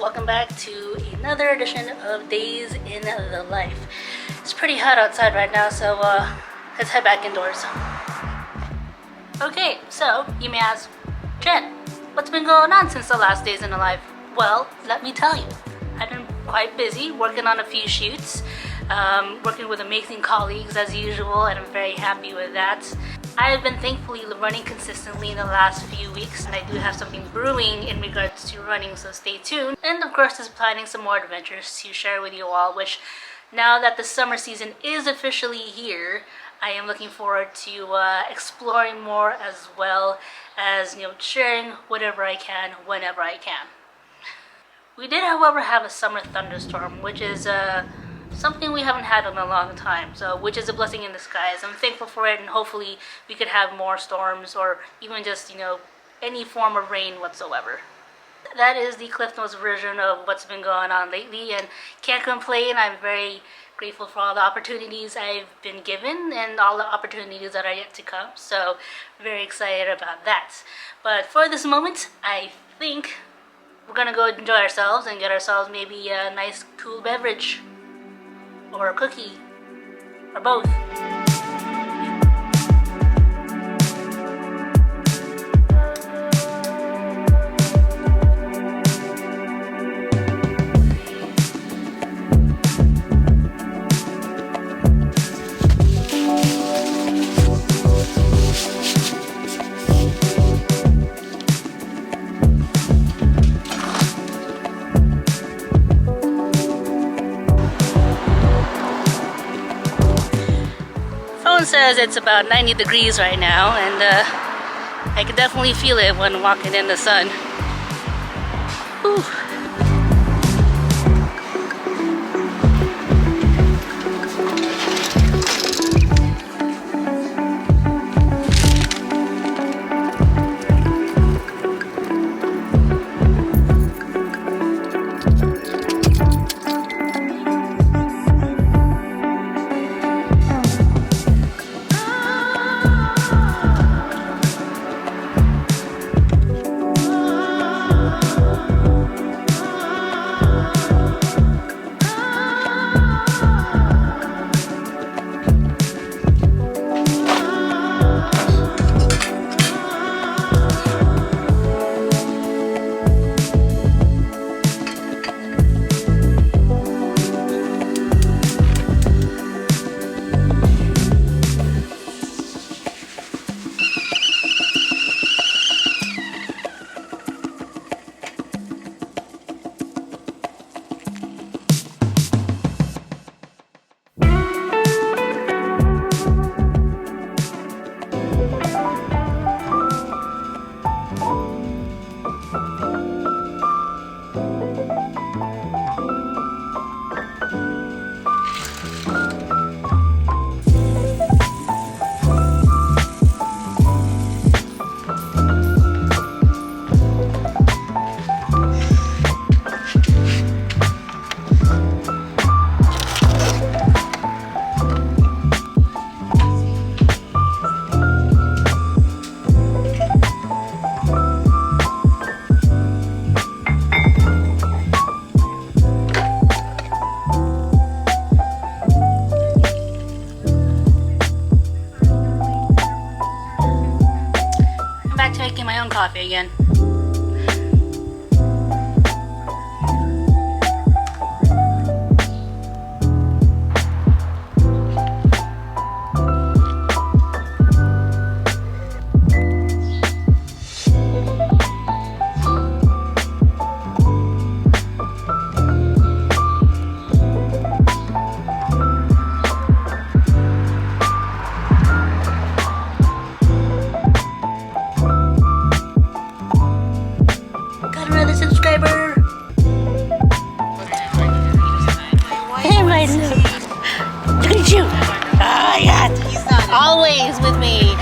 welcome back to another edition of Days in the Life. It's pretty hot outside right now, so let's head back indoors. Okay, so you may ask, Jen, what's been going on since the last Days in the Life? Well, let me tell you. I've been quite busy working on a few shoots, working with amazing colleagues as usual, and I'm very happy with that. I have been thankfully running consistently in the last few weeks, and I do have something brewing in regards to running, so stay tuned. And of course, just planning some more adventures to share with you all, which now that the summer season is officially here, I am looking forward to exploring more, as well as, sharing whatever I can, whenever I can. We did, however, have a summer thunderstorm, which is something we haven't had in a long time, which is a blessing in disguise. I'm thankful for it, and hopefully we could have more storms, or even just, any form of rain whatsoever. That is the Cliff Notes version of what's been going on lately, and can't complain. I'm very grateful for all the opportunities I've been given and all the opportunities that are yet to come, so very excited about that. But for this moment, I think we're gonna go enjoy ourselves and get ourselves maybe a nice cool beverage or a cookie or both. Says it's about 90 degrees right now, and I can definitely feel it when walking in the sun. Whew. Making my own coffee again. Always with me.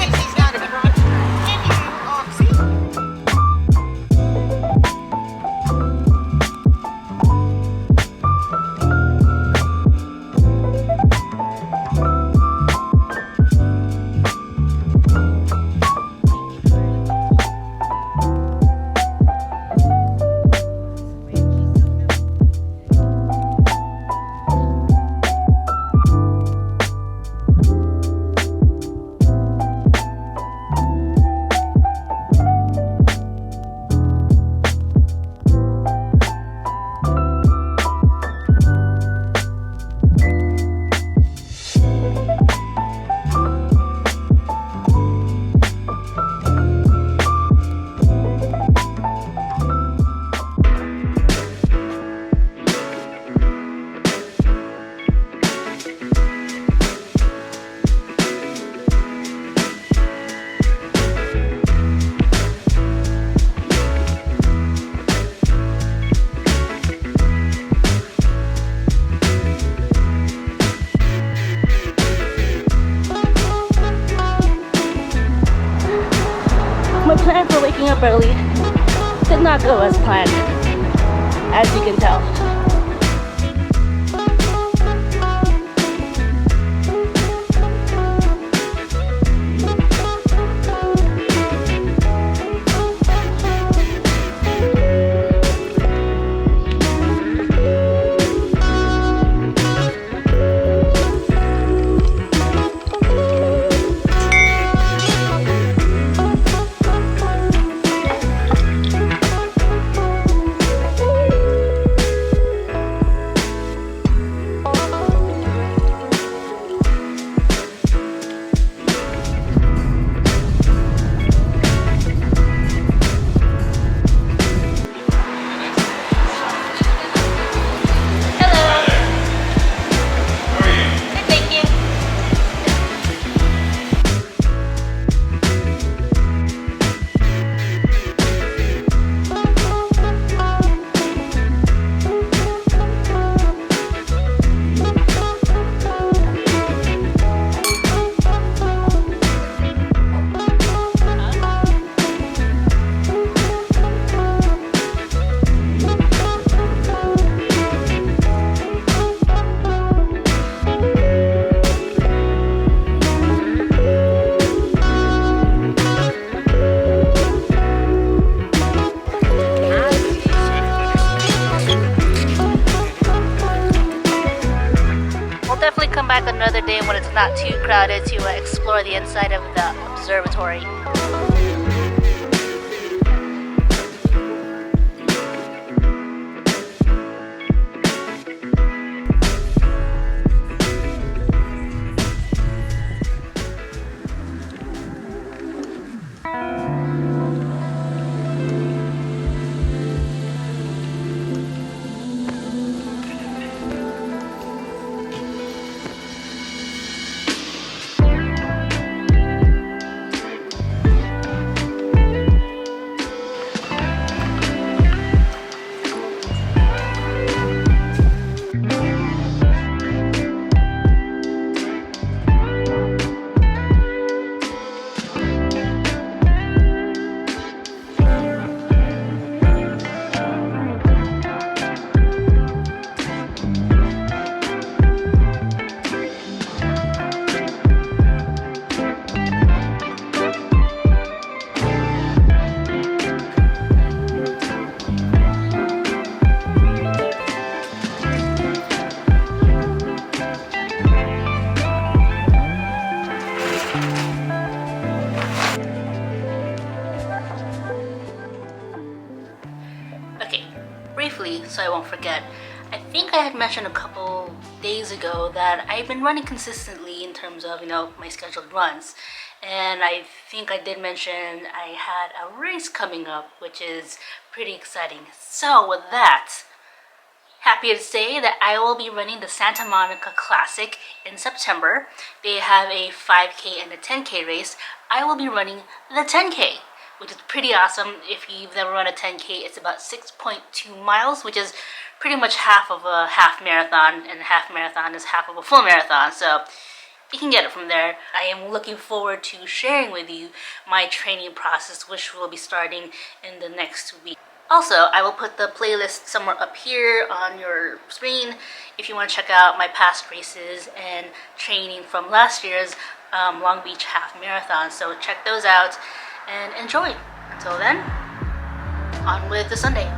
waking up early did not go as planned, as you can tell. Come back another day when it's not too crowded to explore the inside of the observatory. So I won't forget, I think I had mentioned a couple days ago that I've been running consistently in terms of, my scheduled runs. And I think I did mention I had a race coming up, which is pretty exciting. So with that, happy to say that I will be running the Santa Monica Classic in September. They have a 5K and a 10K race. I will be running the 10K, which is pretty awesome. If you've never run a 10K, it's about 6.2 miles, which is pretty much half of a half marathon, and a half marathon is half of a full marathon, so you can get it from there. I am looking forward to sharing with you my training process, which will be starting in the next week. Also, I will put the playlist somewhere up here on your screen if you want to check out my past races and training from last year's Long Beach Half Marathon, so check those out and enjoy. Until then, on with the Sunday.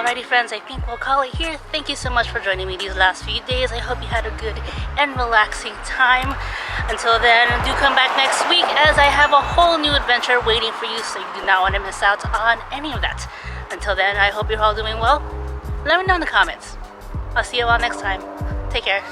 Alrighty friends, I think we'll call it here. Thank you so much for joining me these last few days. I hope you had a good and relaxing time. Until then, do come back next week as I have a whole new adventure waiting for you, so you do not want to miss out on any of that. Until then, I hope you're all doing well. Let me know in the comments. I'll see you all next time. Take care.